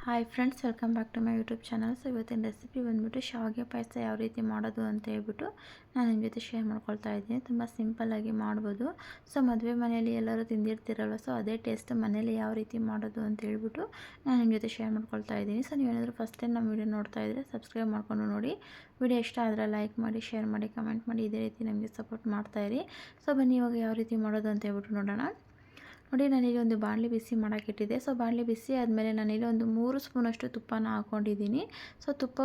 Hi friends, welcome back to my YouTube channel. So ಇವತ್ತಿನ recipe ಬಂದುಬಿಟ್ಟು ಶಾವಿಗೆ ಪಾಯಸ ಯಾವ ರೀತಿ ಮಾಡೋದು ಅಂತ ಹೇಳ್ಬಿಟ್ಟು ನಾನು ನಿಮ್ಮ ಜೊತೆ ಶೇರ್ ಮಾಡ್ಕೊಳ್ತಾ ಇದ್ದೀನಿ. ತುಂಬ ಸಿಂಪಲ್ಲಾಗಿ ಮಾಡ್ಬೋದು. ಸೊ ಮದುವೆ ಮನೆಯಲ್ಲಿ ಎಲ್ಲರೂ ತಿಂದಿರ್ತೀರಲ್ವ, ಸೊ ಅದೇ ಟೇಸ್ಟ್ ಮನೇಲಿ ಯಾವ ರೀತಿ ಮಾಡೋದು ಅಂತ ಹೇಳ್ಬಿಟ್ಟು ನಾನು ನಿಮ್ಮ ಜೊತೆ ಶೇರ್ ಮಾಡ್ಕೊಳ್ತಾ ಇದ್ದೀನಿ. ಸೊ ನೀವೇನಾದರೂ ಫಸ್ಟ್ ಟೈಮ್ ನಮ್ಮ ವೀಡಿಯೋ ನೋಡ್ತಾ ಇದ್ದರೆ ಸಬ್ಸ್ಕ್ರೈಬ್ ಮಾಡ್ಕೊಂಡು ನೋಡಿ. ವಿಡಿಯೋ ಇಷ್ಟ ಆದರೆ ಲೈಕ್ ಮಾಡಿ, ಶೇರ್ ಮಾಡಿ, ಕಮೆಂಟ್ ಮಾಡಿ. ಇದೇ ರೀತಿ ನಮಗೆ ಸಪೋರ್ಟ್ ಮಾಡ್ತಾಯಿರಿ. ಸೊ ಬನ್ನಿ ಇವಾಗ ಯಾವ ರೀತಿ ಮಾಡೋದು ಅಂತ ಹೇಳ್ಬಿಟ್ಟು ನೋಡೋಣ. ನೋಡಿ, ನಾನಿಲ್ಲಿ ಒಂದು ಬಾಣಲಿ ಬಿಸಿ ಮಾಡೋಕ್ಕಿಟ್ಟಿದ್ದೆ. ಸೊ ಬಾಣಲಿ ಬಿಸಿ ಆದಮೇಲೆ ನಾನಿಲ್ಲಿ ಒಂದು 3 ಸ್ಪೂನಷ್ಟು ತುಪ್ಪನ ಹಾಕ್ಕೊಂಡಿದ್ದೀನಿ. ಸೊ ತುಪ್ಪ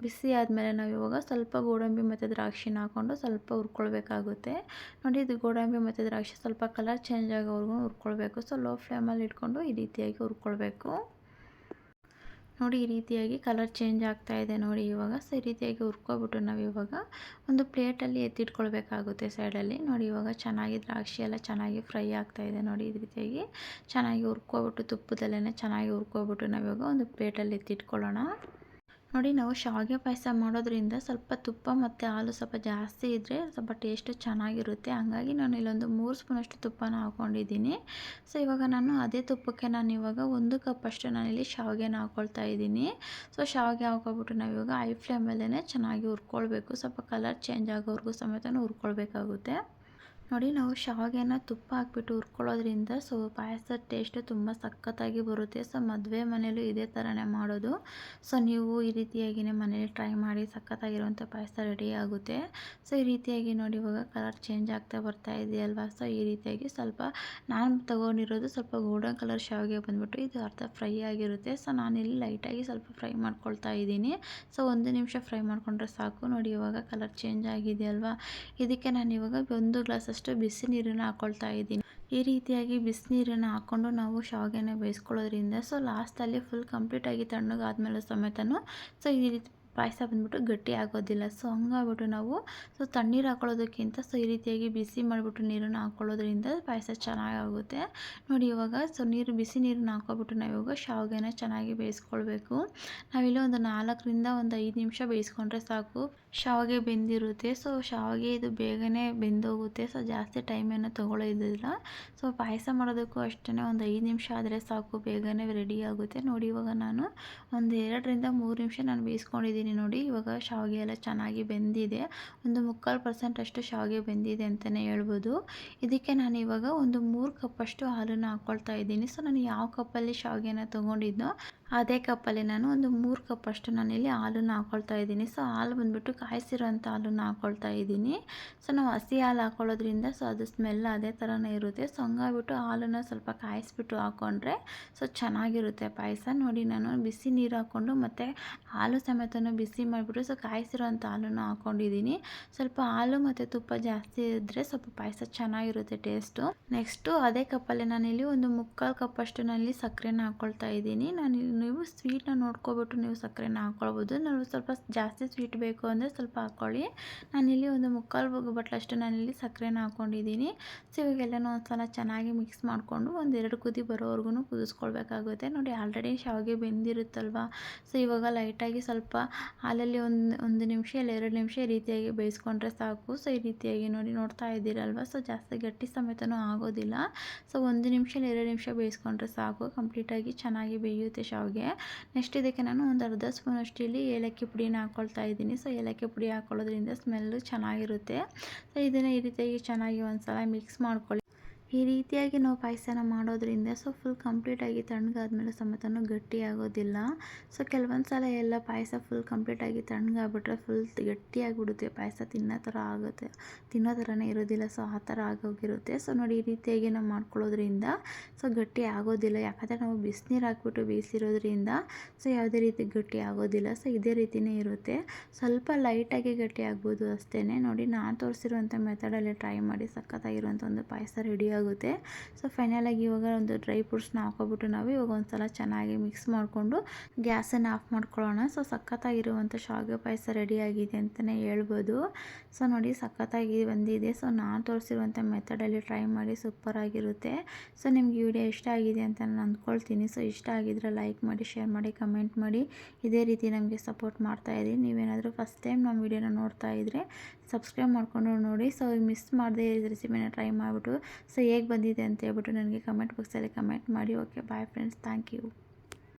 ಬಿಸಿ ಆದಮೇಲೆ ನಾವು ಇವಾಗ ಸ್ವಲ್ಪ ಗೋಡಂಬಿ ಮತ್ತು ದ್ರಾಕ್ಷಿನ ಹಾಕ್ಕೊಂಡು ಸ್ವಲ್ಪ ಹುರ್ಕೊಳ್ಬೇಕಾಗುತ್ತೆ. ನೋಡಿ, ಇದು ಗೋಡಂಬಿ ಮತ್ತು ದ್ರಾಕ್ಷಿ ಸ್ವಲ್ಪ ಕಲರ್ ಚೇಂಜ್ ಆಗೋವರೆಗೂ ಹುರ್ಕೊಳ್ಬೇಕು. ಸೊ ಲೋ ಫ್ಲೇಮಲ್ಲಿ ಇಟ್ಕೊಂಡು ಈ ರೀತಿಯಾಗಿ ಹುರ್ಕೊಳ್ಬೇಕು. ನೋಡಿ, ಈ ರೀತಿಯಾಗಿ ಕಲರ್ ಚೇಂಜ್ ಆಗ್ತಾ ಇದೆ ನೋಡಿ ಇವಾಗ. ಸೊ ಈ ರೀತಿಯಾಗಿ ಹುರ್ಕೊಬಿಟ್ಟು ನಾವು ಇವಾಗ ಒಂದು ಪ್ಲೇಟಲ್ಲಿ ಎತ್ತಿಟ್ಕೊಳ್ಬೇಕಾಗುತ್ತೆ ಸೈಡಲ್ಲಿ. ನೋಡಿ, ಇವಾಗ ಚೆನ್ನಾಗಿ ದ್ರಾಕ್ಷಿ ಎಲ್ಲ ಚೆನ್ನಾಗಿ ಫ್ರೈ ಆಗ್ತಾಯಿದೆ ನೋಡಿ. ಈ ರೀತಿಯಾಗಿ ಚೆನ್ನಾಗಿ ಹುರ್ಕೊಬಿಟ್ಟು ತುಪ್ಪದಲ್ಲೇ ಚೆನ್ನಾಗಿ ಹುರ್ಕೊಬಿಟ್ಟು ನಾವಿವಾಗ ಒಂದು ಪ್ಲೇಟಲ್ಲಿ ಎತ್ತಿಟ್ಕೊಳ್ಳೋಣ. ನೋಡಿ, ನಾವು ಶಾವಿಗೆ ಪಾಯಸ ಮಾಡೋದ್ರಿಂದ ಸ್ವಲ್ಪ ತುಪ್ಪ ಮತ್ತು ಹಾಲು ಸ್ವಲ್ಪ ಜಾಸ್ತಿ ಇದ್ದರೆ ಸ್ವಲ್ಪ ಟೇಸ್ಟು ಚೆನ್ನಾಗಿರುತ್ತೆ. ಹಾಗಾಗಿ ನಾನು ಇಲ್ಲೊಂದು 3 ಸ್ಪೂನಷ್ಟು ತುಪ್ಪನ ಹಾಕ್ಕೊಂಡಿದ್ದೀನಿ. ಸೊ ಇವಾಗ ನಾನು ಅದೇ ತುಪ್ಪಕ್ಕೆ ನಾನು ಇವಾಗ 1 ಕಪ್ಪಷ್ಟು ನಾನಿಲ್ಲಿ ಶಾವಿಗೆನ ಹಾಕ್ಕೊಳ್ತಾ ಇದ್ದೀನಿ. ಸೊ ಶಾವಿಗೆ ಹಾಕ್ಕೊಬಿಟ್ಟು ನಾವಿವಾಗ ಹೈ ಫ್ಲೇಮಲ್ಲೇ ಚೆನ್ನಾಗಿ ಹುರ್ಕೊಳ್ಬೇಕು. ಸ್ವಲ್ಪ ಕಲರ್ ಚೇಂಜ್ ಆಗೋವರೆಗೂ ಸಮೇತ ಹುರ್ಕೊಳ್ಬೇಕಾಗುತ್ತೆ. ನೋಡಿ, ನಾವು ಶಾವಿಗೆನ ತುಪ್ಪ ಹಾಕ್ಬಿಟ್ಟು ಹುರ್ಕೊಳ್ಳೋದ್ರಿಂದ ಸೊ ಪಾಯಸದ ಟೇಸ್ಟು ತುಂಬ ಸಖತ್ತಾಗಿ ಬರುತ್ತೆ. ಸೊ ಮದುವೆ ಮನೇಲೂ ಇದೇ ಥರನೇ ಮಾಡೋದು. ಸೊ ನೀವು ಈ ರೀತಿಯಾಗಿಯೇ ಮನೇಲಿ ಟ್ರೈ ಮಾಡಿ, ಸಖತ್ತಾಗಿರುವಂಥ ಪಾಯಸ ರೆಡಿ ಆಗುತ್ತೆ. ಸೊ ಈ ರೀತಿಯಾಗಿ ನೋಡಿ ಇವಾಗ ಕಲರ್ ಚೇಂಜ್ ಆಗ್ತಾ ಬರ್ತಾ ಇದೆಯಲ್ವಾ. ಸೊ ಈ ರೀತಿಯಾಗಿ ಸ್ವಲ್ಪ ನಾನು ತೊಗೊಂಡಿರೋದು ಸ್ವಲ್ಪ ಗೋಲ್ಡನ್ ಕಲರ್ ಶಾವಿಗೆ ಬಂದುಬಿಟ್ಟು ಇದು ಅರ್ಧ ಫ್ರೈ ಆಗಿರುತ್ತೆ. ಸೊ ನಾನಿಲ್ಲಿ ಲೈಟಾಗಿ ಸ್ವಲ್ಪ ಫ್ರೈ ಮಾಡ್ಕೊಳ್ತಾ ಇದ್ದೀನಿ. ಸೊ 1 ನಿಮಿಷ ಫ್ರೈ ಮಾಡಿಕೊಂಡ್ರೆ ಸಾಕು. ನೋಡಿ, ಇವಾಗ ಕಲರ್ ಚೇಂಜ್ ಆಗಿದೆಯಲ್ವಾ. ಇದಕ್ಕೆ ನಾನು ಇವಾಗ 1 ಗ್ಲಾಸ್ ಬಿಸಿ ನೀರನ್ನು ಹಾಕ್ಕೊಳ್ತಾ ಇದ್ದೀನಿ. ಈ ರೀತಿಯಾಗಿ ಬಿಸಿನೀರನ್ನು ಹಾಕ್ಕೊಂಡು ನಾವು ಶಾವಿಗೆನ ಬೇಯಿಸ್ಕೊಳ್ಳೋದ್ರಿಂದ ಸೊ ಲಾಸ್ಟಲ್ಲಿ ಫುಲ್ ಕಂಪ್ಲೀಟಾಗಿ ತಣ್ಣಗಾದ್ಮೇಲೆ ಸಮೇತನೂ ಸೊ ಈ ರೀತಿ ಪಾಯಸ ಬಂದ್ಬಿಟ್ಟು ಗಟ್ಟಿ ಆಗೋದಿಲ್ಲ. ಸೊ ಹಂಗಾಗ್ಬಿಟ್ಟು ನಾವು ಸೊ ತಣ್ಣೀರು ಹಾಕ್ಕೊಳ್ಳೋದಕ್ಕಿಂತ ಸೊ ಈ ರೀತಿಯಾಗಿ ಬಿಸಿ ಮಾಡಿಬಿಟ್ಟು ನೀರನ್ನು ಹಾಕ್ಕೊಳ್ಳೋದ್ರಿಂದ ಪಾಯಸ ಚೆನ್ನಾಗಾಗುತ್ತೆ. ನೋಡಿ, ಇವಾಗ ಸೊ ಬಿಸಿ ನೀರನ್ನು ಹಾಕ್ಕೊಬಿಟ್ಟು ನಾವಿವಾಗ ಶಾವಿಗೆನ ಚೆನ್ನಾಗಿ ಬೇಯಿಸ್ಕೊಳ್ಬೇಕು. ನಾವಿಲ್ಲಿ ಒಂದು 4ರಿಂದ 5 ನಿಮಿಷ ಬೇಯಿಸ್ಕೊಂಡ್ರೆ ಸಾಕು. ಶಾವಿಗೆ ಬೆಂದಿರುತ್ತೆ. ಸೊ ಶಾವಿಗೆ ಇದು ಬೇಗನೆ ಬೆಂದೋಗುತ್ತೆ. ಸೊ ಜಾಸ್ತಿ ಟೈಮ್ ಏನು ತೊಗೊಳ್ಳೋದಿಲ್ಲ. ಸೊ ಪಾಯಸ ಮಾಡೋದಕ್ಕೂ ಅಷ್ಟೇ ಒಂದು 5 ನಿಮಿಷ ಆದರೆ ಸಾಕು, ಬೇಗನೆ ರೆಡಿ ಆಗುತ್ತೆ. ನೋಡಿ, ಇವಾಗ ನಾನು ಒಂದು 2ರಿಂದ 3 ನಿಮಿಷ ನಾನು ಬೇಯಿಸ್ಕೊಂಡಿದ್ದೀನಿ. ನೋಡಿ, ಇವಾಗ ಶಾವಿಗೆ ಎಲ್ಲ ಚೆನ್ನಾಗಿ ಬೆಂದಿದೆ. ಒಂದು 3/4% ಅಷ್ಟು ಶಾವಿಗೆ ಬೆಂದಿದೆ ಅಂತಲೇ ಹೇಳ್ಬೋದು. ಇದಕ್ಕೆ ನಾನು ಇವಾಗ ಒಂದು 3 ಕಪ್ಪಷ್ಟು ಹಾಲನ್ನು ಹಾಕ್ಕೊಳ್ತಾ ಇದ್ದೀನಿ. ಸೊ ನಾನು ಯಾವ ಕಪ್ಪಲ್ಲಿ ಶಾವಿಗೆನ ತೊಗೊಂಡಿದ್ದೋ ಅದೇ ಕಪ್ಪಲ್ಲಿ ನಾನು ಒಂದು 3 ಕಪ್ಪಷ್ಟು ನಾನಿಲ್ಲಿ ಹಾಲನ್ನು ಹಾಕ್ಕೊಳ್ತಾ ಇದ್ದೀನಿ. ಸೊ ಹಾಲು ಬಂದುಬಿಟ್ಟು ಕಾಯಿಸಿರೋಂಥ ಹಾಲನ್ನು ಹಾಕ್ಕೊಳ್ತಾ ಇದ್ದೀನಿ. ಸೊ ನಾವು ಹಸಿ ಹಾಲು ಹಾಕ್ಕೊಳ್ಳೋದ್ರಿಂದ ಸೊ ಅದು ಸ್ಮೆಲ್ ಅದೇ ಥರನೇ ಇರುತ್ತೆ. ಸೊ ಹಂಗಾಗ್ಬಿಟ್ಟು ಹಾಲನ್ನು ಸ್ವಲ್ಪ ಕಾಯಿಸ್ಬಿಟ್ಟು ಹಾಕ್ಕೊಂಡ್ರೆ ಸೊ ಚೆನ್ನಾಗಿರುತ್ತೆ ಪಾಯಸ. ನೋಡಿ, ನಾನು ಬಿಸಿ ನೀರು ಹಾಕ್ಕೊಂಡು ಮತ್ತು ಹಾಲು ಸಮೇತನೂ ಬಿಸಿ ಮಾಡಿಬಿಟ್ಟು ಸೊ ಕಾಯಿಸಿರೋಂಥ ಹಾಲನ್ನು ಹಾಕ್ಕೊಂಡಿದ್ದೀನಿ. ಸ್ವಲ್ಪ ಹಾಲು ಮತ್ತು ತುಪ್ಪ ಜಾಸ್ತಿ ಇದ್ದರೆ ಸ್ವಲ್ಪ ಪಾಯಸ ಚೆನ್ನಾಗಿರುತ್ತೆ ಟೇಸ್ಟು. ನೆಕ್ಸ್ಟು ಅದೇ ಕಪ್ಪಲ್ಲಿ ನಾನಿಲ್ಲಿ ಒಂದು 3/4 ಕಪ್ಪಷ್ಟು ನಾನಿಲ್ಲಿ ಸಕ್ಕರೆನ ಹಾಕ್ಕೊಳ್ತಾ ಇದ್ದೀನಿ. ನೀವು ಸ್ವೀಟ್ನ ನೋಡ್ಕೊಬಿಟ್ಟು ನೀವು ಸಕ್ಕರೆನ ಹಾಕ್ಕೊಳ್ಬೋದು. ನಾವು ಸ್ವಲ್ಪ ಜಾಸ್ತಿ ಸ್ವೀಟ್ ಬೇಕು ಅಂದರೆ ಸ್ವಲ್ಪ ಹಾಕ್ಕೊಳ್ಳಿ. ನಾನಿಲ್ಲಿ ಒಂದು 3/4 ಬಟ್ಲಷ್ಟು ನಾನಿಲ್ಲಿ ಸಕ್ಕರೆನ ಹಾಕ್ಕೊಂಡಿದ್ದೀನಿ. ಸೊ ಇವಾಗೆಲ್ಲನೂ ಒಂದು ಸಲ ಚೆನ್ನಾಗಿ ಮಿಕ್ಸ್ ಮಾಡಿಕೊಂಡು ಒಂದು 2 ಕುದಿ ಬರೋವರೆಗೂ ಕುದಿಸ್ಕೊಳ್ಬೇಕಾಗುತ್ತೆ. ನೋಡಿ, ಆಲ್ರೆಡಿ ಶಾವಿಗೆ ಬೆಂದಿರುತ್ತಲ್ವ. ಸೊ ಇವಾಗ ಲೈಟಾಗಿ ಸ್ವಲ್ಪ ಹಾಲಲ್ಲಿ ಒಂದು ನಿಮಿಷ ಇಲ್ಲ 2 ನಿಮಿಷ ಈ ರೀತಿಯಾಗಿ ಬೇಯಿಸ್ಕೊಂಡ್ರೆ ಸಾಕು. ಸೊ ಈ ರೀತಿಯಾಗಿ ನೋಡಿ ನೋಡ್ತಾ ಇದ್ದೀರಲ್ವ. ಸೊ ಜಾಸ್ತಿ ಗಟ್ಟಿ ಸಮೇತನೂ ಆಗೋದಿಲ್ಲ. ಸೊ 1 ನಿಮಿಷ ಇಲ್ಲ 2 ನಿಮಿಷ ಬೇಯಿಸ್ಕೊಂಡ್ರೆ ಸಾಕು, ಕಂಪ್ಲೀಟಾಗಿ ಚೆನ್ನಾಗಿ ಬೇಯುತ್ತೆ ಶಾವಿಗೆ. ನೆಕ್ಸ್ಟ್ ಇದಕ್ಕೆ ನಾನು ಒಂದು ಅರ್ಧ ಸ್ಪೂನಷ್ಟು ಇಲ್ಲಿ ಏಲಕ್ಕಿ ಪುಡಿನ ಹಾಕ್ಕೊಳ್ತಾ ಇದ್ದೀನಿ. ಸೊ ಏಲಕ್ಕಿ ಪುಡಿ ಹಾಕ್ಕೊಳ್ಳೋದ್ರಿಂದ ಸ್ಮೆಲ್ಲು ಚೆನ್ನಾಗಿರುತ್ತೆ. ಸೊ ಇದನ್ನು ಈ ರೀತಿಯಾಗಿ ಚೆನ್ನಾಗಿ ಒಂದು ಸಲ ಮಿಕ್ಸ್ ಮಾಡ್ಕೊಳ್ಳಿ. ಈ ರೀತಿಯಾಗಿ ನಾವು ಪಾಯಸನ ಮಾಡೋದ್ರಿಂದ ಸೊ ಫುಲ್ ಕಂಪ್ಲೀಟಾಗಿ ತಣ್ಣಗಾದ್ಮೇಲೆ ಸಮೇತನೂ ಗಟ್ಟಿ ಆಗೋದಿಲ್ಲ. ಸೊ ಕೆಲವೊಂದು ಸಲ ಎಲ್ಲ ಪಾಯಸ ಫುಲ್ ಕಂಪ್ಲೀಟಾಗಿ ತಣ್ಣಗಾಗ್ಬಿಟ್ರೆ ಫುಲ್ ಗಟ್ಟಿಯಾಗಿಬಿಡುತ್ತೆ ಪಾಯಸ, ತಿನ್ನೋ ಥರನೇ ಇರೋದಿಲ್ಲ. ಸೊ ಆ ಥರ ಆಗೋಗಿರುತ್ತೆ. ಸೊ ನೋಡಿ, ಈ ರೀತಿಯಾಗಿ ನಾವು ಮಾಡ್ಕೊಳ್ಳೋದ್ರಿಂದ ಸೊ ಗಟ್ಟಿ ಆಗೋದಿಲ್ಲ. ಯಾಕಂದರೆ ನಾವು ಬಿಸಿನೀರು ಹಾಕ್ಬಿಟ್ಟು ಬೇಯಿಸಿರೋದ್ರಿಂದ ಸೊ ಯಾವುದೇ ರೀತಿ ಗಟ್ಟಿ ಆಗೋದಿಲ್ಲ. ಸೊ ಇದೇ ರೀತಿಯೇ ಇರುತ್ತೆ. ಸ್ವಲ್ಪ ಲೈಟಾಗಿ ಗಟ್ಟಿ ಆಗ್ಬೋದು ಅಷ್ಟೇ. ನೋಡಿ, ನಾನು ತೋರಿಸಿರುವಂಥ ಮೆಥಡಲ್ಲಿ ಟ್ರೈ ಮಾಡಿ, ಸಖತ್ತಾಗಿರುವಂಥ ಒಂದು ಪಾಯಸ ರೆಡಿ ಆಗುತ್ತೆ. ಸೊ ಫೈನಲಾಗಿ ಇವಾಗ ಒಂದು ಡ್ರೈ ಫ್ರೂಟ್ಸ್ನ ಹಾಕ್ಕೊಬಿಟ್ಟು ನಾವು ಇವಾಗ ಒಂದು ಸಲ ಚೆನ್ನಾಗಿ ಮಿಕ್ಸ್ ಮಾಡಿಕೊಂಡು ಗ್ಯಾಸನ್ನು ಆಫ್ ಮಾಡ್ಕೊಳ್ಳೋಣ. ಸೊ ಸಖತ್ತಾಗಿರುವಂಥ ಶಾವಿಗೆ ಪಾಯಸ ರೆಡಿಯಾಗಿದೆ ಅಂತಲೇ ಹೇಳ್ಬೋದು. ಸೊ ನೋಡಿ, ಸಖತ್ತಾಗಿ ಬಂದಿದೆ. ಸೊ ನಾನು ತೋರಿಸಿರುವಂಥ ಮೆಥಡಲ್ಲಿ ಟ್ರೈ ಮಾಡಿ, ಸೂಪರಾಗಿರುತ್ತೆ. ಸೊ ನಿಮ್ಗೆ ಈ ವಿಡಿಯೋ ಇಷ್ಟ ಆಗಿದೆ ಅಂತ ನಾನು ಅಂದ್ಕೊಳ್ತೀನಿ. ಸೊ ಇಷ್ಟ ಆಗಿದ್ರೆ ಲೈಕ್ ಮಾಡಿ, ಶೇರ್ ಮಾಡಿ, ಕಮೆಂಟ್ ಮಾಡಿ. ಇದೇ ರೀತಿ ನಮಗೆ ಸಪೋರ್ಟ್ ಮಾಡ್ತಾಯಿರಿ. ನೀವೇನಾದರೂ ಫಸ್ಟ್ ಟೈಮ್ ನಮ್ಮ ವಿಡಿಯೋನ ನೋಡ್ತಾ ಇದ್ದರೆ ಸಬ್ಸ್ಕ್ರೈಬ್ ಮಾಡಿಕೊಂಡು ನೋಡಿ. ಸೊ ಮಿಸ್ ಮಾಡದೆ ಈ ರೆಸಿಪಿನ ಟ್ರೈ ಮಾಡಿಬಿಟ್ಟು ಸೊ ಹೇಗೆ ಬಂದಿದೆ ಅಂತ ಹೇಳ್ಬಿಟ್ಟು ನನಗೆ ಕಮೆಂಟ್ ಬಾಕ್ಸಲ್ಲಿ ಕಮೆಂಟ್ ಮಾಡಿ. Okay, bye friends, thank you.